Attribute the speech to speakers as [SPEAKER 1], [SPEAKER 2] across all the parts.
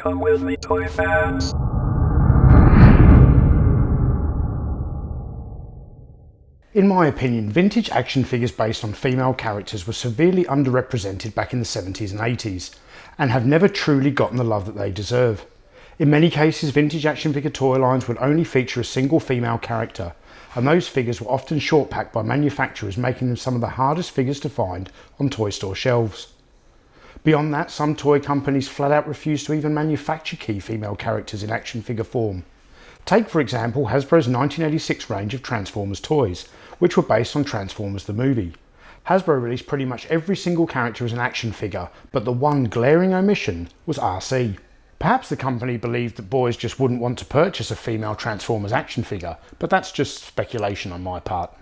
[SPEAKER 1] Come with me, toy fans.
[SPEAKER 2] In my opinion, vintage action figures based on female characters were severely underrepresented back in the 70s and 80s, and have never truly gotten the love that they deserve. In many cases, vintage action figure toy lines would only feature a single female character, and those figures were often short packed by manufacturers, making them some of the hardest figures to find on toy store shelves. Beyond that, some toy companies flat out refused to even manufacture key female characters in action figure form. Take, for example, Hasbro's 1986 range of Transformers toys, which were based on Transformers the movie. Hasbro released pretty much every single character as an action figure, but the one glaring omission was RC. Perhaps the company believed that boys just wouldn't want to purchase a female Transformers action figure, but that's just speculation on my part.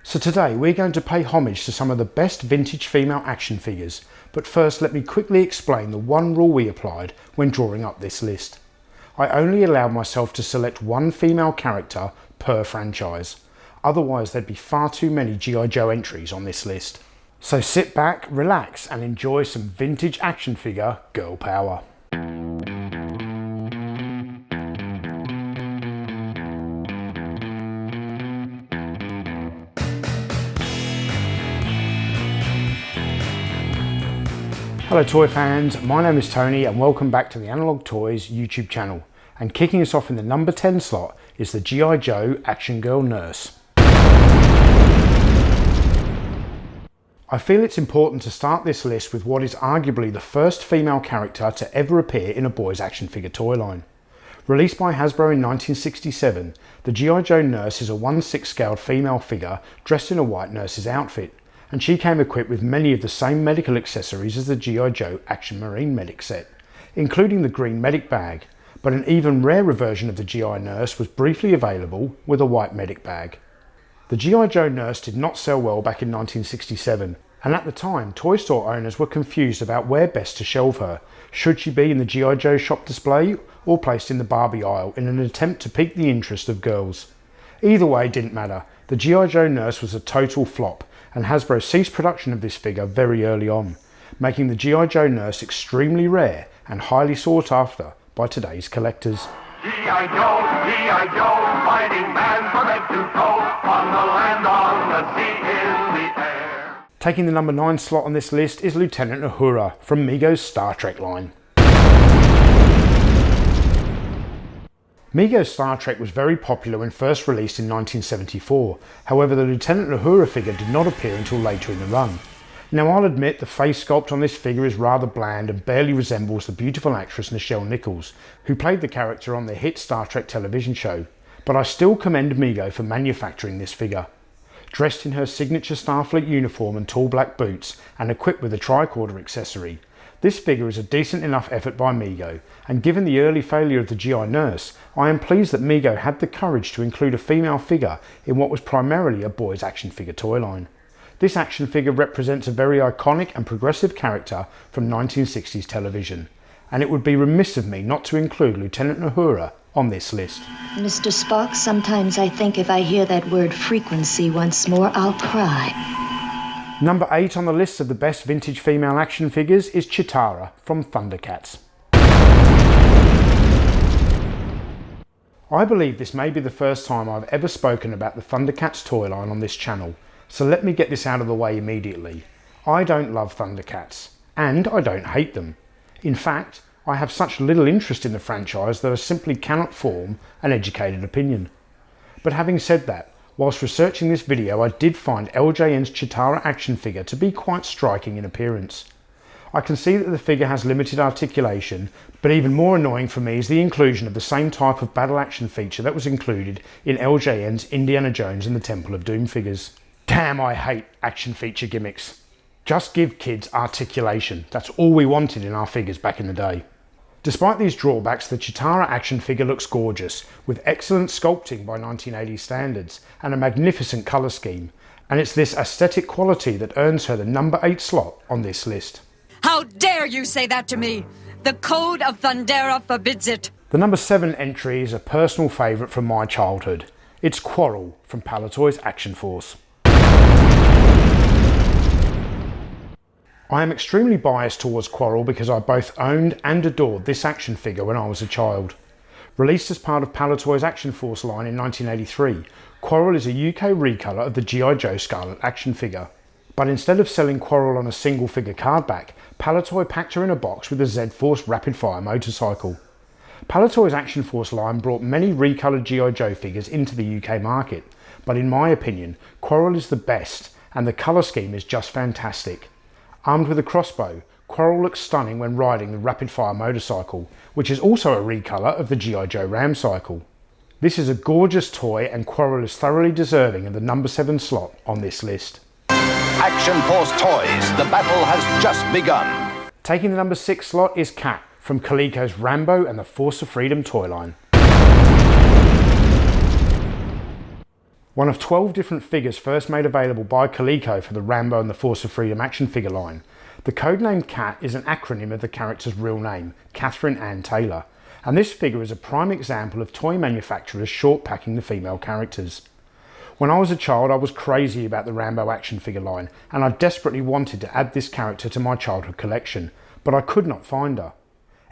[SPEAKER 2] So today we're going to pay homage to some of the best vintage female action figures, but first let me quickly explain the one rule we applied when drawing up this list. I only allowed myself to select one female character per franchise, otherwise there'd be far too many G.I. Joe entries on this list. So sit back, relax and enjoy some vintage action figure girl power. Hello toy fans, my name is Tony and welcome back to the Analog Toys YouTube channel. And kicking us off in the number 10 slot is the G.I. Joe Action Girl Nurse. I feel it's important to start this list with what is arguably the first female character to ever appear in a boys action figure toy line. Released by Hasbro in 1967, the G.I. Joe Nurse is a 1/6 scaled female figure dressed in a white nurse's outfit, and she came equipped with many of the same medical accessories as the G.I. Joe Action Marine Medic set, including the green medic bag, but an even rarer version of the G.I. Nurse was briefly available with a white medic bag. The G.I. Joe Nurse did not sell well back in 1967, and at the time toy store owners were confused about where best to shelve her. Should she be in the G.I. Joe shop display or placed in the Barbie aisle in an attempt to pique the interest of girls? Either way didn't matter, the G.I. Joe Nurse was a total flop, and Hasbro ceased production of this figure very early on, making the G.I. Joe Nurse extremely rare and highly sought after by today's collectors.
[SPEAKER 3] G.I. Joe, fighting man from head to toe, on the land, on the sea, in the air.
[SPEAKER 2] Taking the number 9 slot on this list is Lieutenant Uhura from Mego's Star Trek line. Mego's Star Trek was very popular when first released in 1974, however the Lieutenant Uhura figure did not appear until later in the run. Now I'll admit the face sculpt on this figure is rather bland and barely resembles the beautiful actress Nichelle Nichols, who played the character on the hit Star Trek television show, but I still commend Mego for manufacturing this figure. Dressed in her signature Starfleet uniform and tall black boots, and equipped with a tricorder accessory, this figure is a decent enough effort by Mego, and given the early failure of the G.I. Nurse, I am pleased that Mego had the courage to include a female figure in what was primarily a boys action figure toy line. This action figure represents a very iconic and progressive character from 1960s television, and it would be remiss of me not to include Lieutenant Uhura on this list.
[SPEAKER 4] Mr. Spock, sometimes I think if I hear that word frequency once more, I'll cry.
[SPEAKER 2] Number 8 on the list of the best vintage female action figures is Cheetara from Thundercats. I believe this may be the first time I've ever spoken about the Thundercats toy line on this channel, so let me get this out of the way immediately. I don't love Thundercats, and I don't hate them. In fact, I have such little interest in the franchise that I simply cannot form an educated opinion. But having said that, whilst researching this video, I did find LJN's Cheetara action figure to be quite striking in appearance. I can see that the figure has limited articulation, but even more annoying for me is the inclusion of the same type of battle action feature that was included in LJN's Indiana Jones and the Temple of Doom figures. Damn, I hate action feature gimmicks. Just give kids articulation. That's all we wanted in our figures back in the day. Despite these drawbacks, the Cheetara action figure looks gorgeous, with excellent sculpting by 1980s standards and a magnificent colour scheme, and it's this aesthetic quality that earns her the number 8 slot on this list.
[SPEAKER 5] How dare you say that to me? The Code of Thundera forbids it.
[SPEAKER 2] The number 7 entry is a personal favourite from my childhood. It's Quarrel from Palitoy's Action Force. I am extremely biased towards Quarrel because I both owned and adored this action figure when I was a child. Released as part of Palitoy's Action Force line in 1983, Quarrel is a UK recolour of the G.I. Joe Scarlet action figure. But instead of selling Quarrel on a single figure card back, Palitoy packed her in a box with a Z-Force rapid fire motorcycle. Palitoy's Action Force line brought many recoloured G.I. Joe figures into the UK market, but in my opinion, Quarrel is the best and the colour scheme is just fantastic. Armed with a crossbow, Quarrel looks stunning when riding the rapid fire motorcycle, which is also a recolour of the G.I. Joe Ram cycle. This is a gorgeous toy and Quarrel is thoroughly deserving of the number 7 slot on this list.
[SPEAKER 6] Action Force Toys, the battle has just begun.
[SPEAKER 2] Taking the number 6 slot is Cat from Coleco's Rambo and the Force of Freedom toy line. One of 12 different figures first made available by Coleco for the Rambo and the Force of Freedom action figure line. The codename Cat is an acronym of the character's real name, Catherine Ann Taylor, and this figure is a prime example of toy manufacturers short packing the female characters. When I was a child, I was crazy about the Rambo action figure line, and I desperately wanted to add this character to my childhood collection, but I could not find her.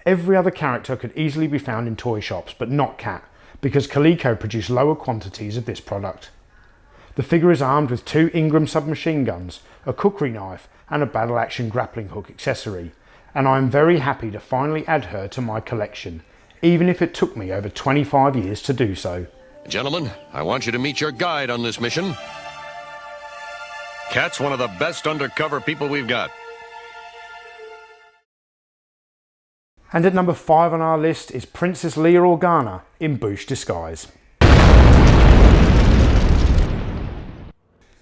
[SPEAKER 2] Every other character could easily be found in toy shops, but not Cat, because Coleco produced lower quantities of this product. The figure is armed with 2 Ingram submachine guns, a cookery knife and a battle action grappling hook accessory, and I am very happy to finally add her to my collection, even if it took me over 25 years to do so.
[SPEAKER 7] Gentlemen, I want you to meet your guide on this mission. Cat's one of the best undercover people we've got.
[SPEAKER 2] And at number 5 on our list is Princess Leia Organa in Bouche disguise.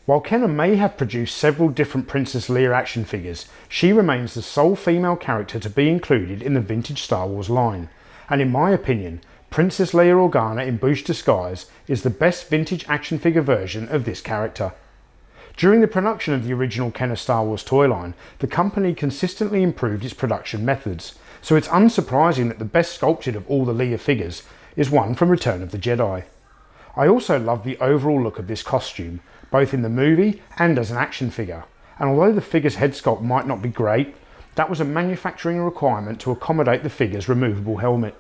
[SPEAKER 2] While Kenner may have produced several different Princess Leia action figures, she remains the sole female character to be included in the vintage Star Wars line, and in my opinion, Princess Leia Organa in Bouche disguise is the best vintage action figure version of this character. During the production of the original Kenner Star Wars toy line, the company consistently improved its production methods, so it's unsurprising that the best sculpted of all the Leia figures is one from Return of the Jedi. I also love the overall look of this costume, both in the movie and as an action figure, and although the figure's head sculpt might not be great, that was a manufacturing requirement to accommodate the figure's removable helmet.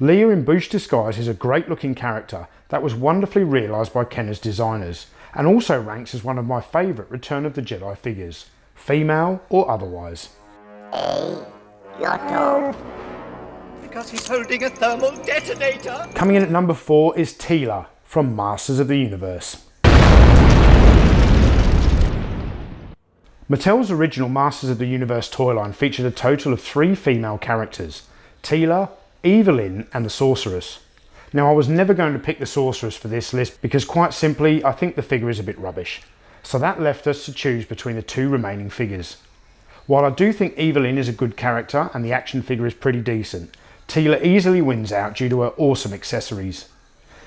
[SPEAKER 2] Leia in Bouche disguise is a great looking character that was wonderfully realised by Kenner's designers, and also ranks as one of my favourite Return of the Jedi figures, female or otherwise.
[SPEAKER 8] Because he's holding a thermal detonator.
[SPEAKER 2] Coming in at number 4 is Teela from Masters of the Universe. Mattel's original Masters of the Universe toy line featured a total of 3 female characters, Teela, Evelyn and the Sorceress. Now I was never going to pick the Sorceress for this list because quite simply I think the figure is a bit rubbish, so that left us to choose between the 2 remaining figures. While I do think Evelyn is a good character and the action figure is pretty decent, Teela easily wins out due to her awesome accessories.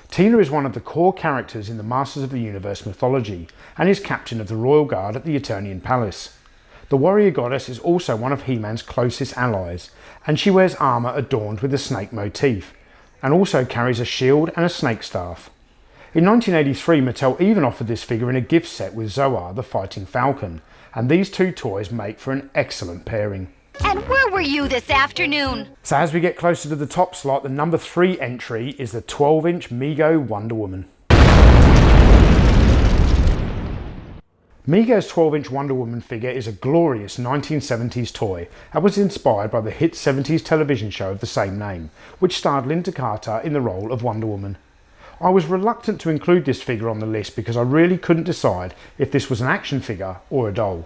[SPEAKER 2] Teela is one of the core characters in the Masters of the Universe mythology and is captain of the Royal Guard at the Eternian Palace. The warrior goddess is also one of He-Man's closest allies, and she wears armour adorned with a snake motif, and also carries a shield and a snake staff. In 1983, Mattel even offered this figure in a gift set with Zoar the Fighting Falcon, and these 2 toys make for an excellent pairing.
[SPEAKER 9] And where were you this afternoon?
[SPEAKER 2] So as we get closer to the top slot, the number 3 entry is the 12-inch Mego Wonder Woman. Mego's 12-inch Wonder Woman figure is a glorious 1970s toy and was inspired by the hit 70s television show of the same name, which starred Linda Carter in the role of Wonder Woman. I was reluctant to include this figure on the list because I really couldn't decide if this was an action figure or a doll.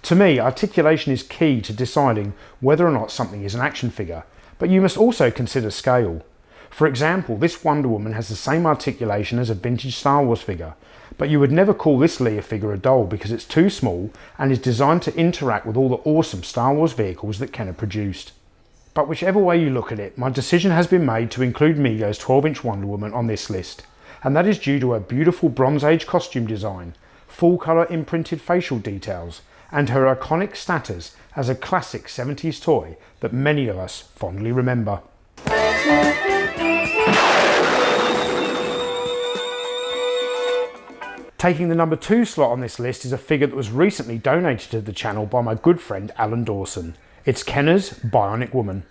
[SPEAKER 2] To me, articulation is key to deciding whether or not something is an action figure, but you must also consider scale. For example, this Wonder Woman has the same articulation as a vintage Star Wars figure, but you would never call this Leia figure a doll because it's too small and is designed to interact with all the awesome Star Wars vehicles that Kenner produced. But whichever way you look at it, my decision has been made to include Mego's 12-inch Wonder Woman on this list, and that is due to her beautiful Bronze Age costume design, full colour imprinted facial details, and her iconic status as a classic 70s toy that many of us fondly remember. Taking the number 2 slot on this list is a figure that was recently donated to the channel by my good friend Alan Dawson. It's Kenner's Bionic Woman.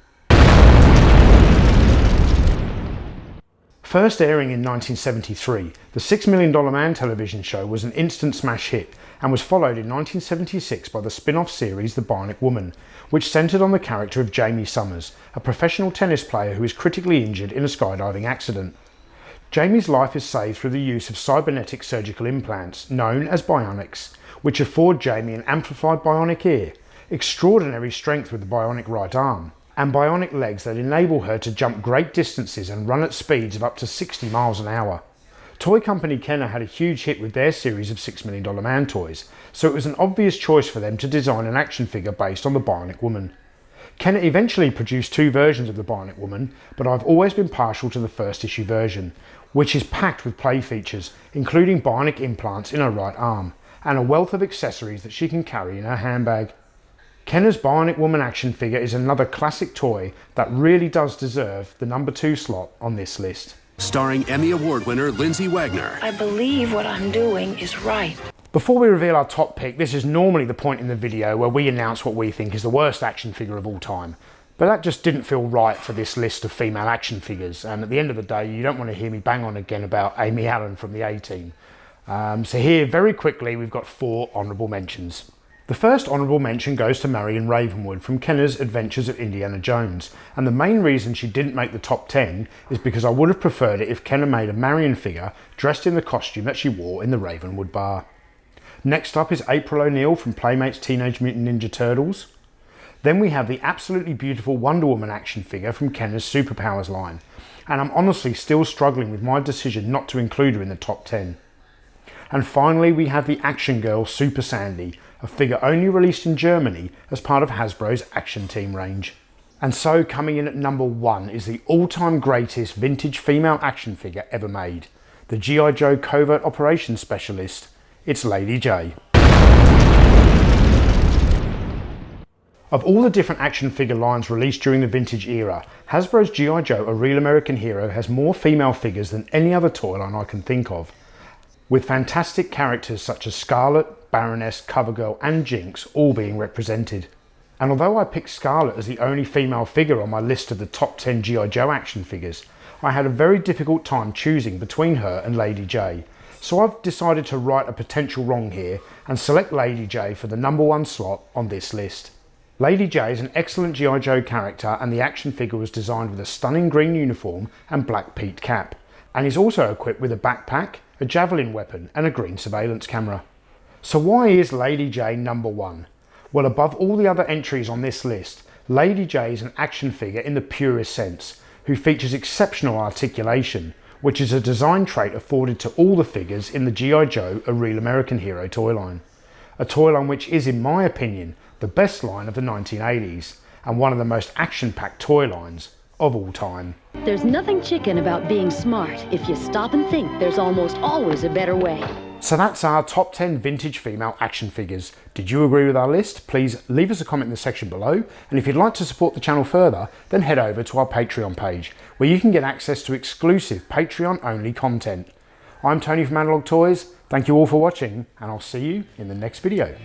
[SPEAKER 2] First airing in 1973, the $6 Million Man television show was an instant smash hit and was followed in 1976 by the spin-off series The Bionic Woman, which centred on the character of Jamie Summers, a professional tennis player who is critically injured in a skydiving accident. Jamie's life is saved through the use of cybernetic surgical implants, known as bionics, which afford Jamie an amplified bionic ear, extraordinary strength with the bionic right arm, and bionic legs that enable her to jump great distances and run at speeds of up to 60 miles an hour. Toy company Kenner had a huge hit with their series of $6 Million Man toys, so it was an obvious choice for them to design an action figure based on the Bionic Woman. Kenner eventually produced 2 versions of the Bionic Woman, but I've always been partial to the first issue version, which is packed with play features, including bionic implants in her right arm, and a wealth of accessories that she can carry in her handbag. Kenner's Bionic Woman action figure is another classic toy that really does deserve the number 2 slot on this list.
[SPEAKER 10] Starring Emmy Award winner Lindsay Wagner.
[SPEAKER 11] I believe what I'm doing is right.
[SPEAKER 2] Before we reveal our top pick, this is normally the point in the video where we announce what we think is the worst action figure of all time. But that just didn't feel right for this list of female action figures, and at the end of the day you don't want to hear me bang on again about Amy Allen from the A-Team. So here, very quickly, we've got 4 honourable mentions. The first honourable mention goes to Marion Ravenwood from Kenner's Adventures of Indiana Jones, and the main reason she didn't make the top 10 is because I would have preferred it if Kenner made a Marion figure dressed in the costume that she wore in the Ravenwood bar. Next up is April O'Neil from Playmates Teenage Mutant Ninja Turtles. Then we have the absolutely beautiful Wonder Woman action figure from Kenner's Superpowers line, and I'm honestly still struggling with my decision not to include her in the top 10. And finally we have the Action Girl Super Sandy, a figure only released in Germany as part of Hasbro's Action Team range. And so coming in at number 1 is the all-time greatest vintage female action figure ever made, the G.I. Joe Covert Operations Specialist. It's Lady Jaye. Of all the different action figure lines released during the vintage era, Hasbro's G.I. Joe A Real American Hero has more female figures than any other toy line I can think of, with fantastic characters such as Scarlet, Baroness, Covergirl and Jinx all being represented. And although I picked Scarlet as the only female figure on my list of the top 10 G.I. Joe action figures, I had a very difficult time choosing between her and Lady Jaye, so I've decided to right a potential wrong here and select Lady Jaye for the number 1 slot on this list. Lady Jaye is an excellent G.I. Joe character, and the action figure was designed with a stunning green uniform and black peaked cap, and is also equipped with a backpack, a javelin weapon and a green surveillance camera. So why is Lady Jaye number 1? Well, above all the other entries on this list, Lady Jaye is an action figure in the purest sense, who features exceptional articulation, which is a design trait afforded to all the figures in the G.I. Joe A Real American Hero toy line. A toy line which is, in my opinion, the best line of the 1980s, and one of the most action-packed toy lines of all time.
[SPEAKER 12] There's nothing chicken about being smart. If you stop and think, there's almost always a better way.
[SPEAKER 2] So that's our top 10 vintage female action figures. Did you agree with our list? Please leave us a comment in the section below, and if you'd like to support the channel further, then head over to our Patreon page, where you can get access to exclusive Patreon-only content. I'm Tony from Analog Toys. Thank you all for watching, and I'll see you in the next video.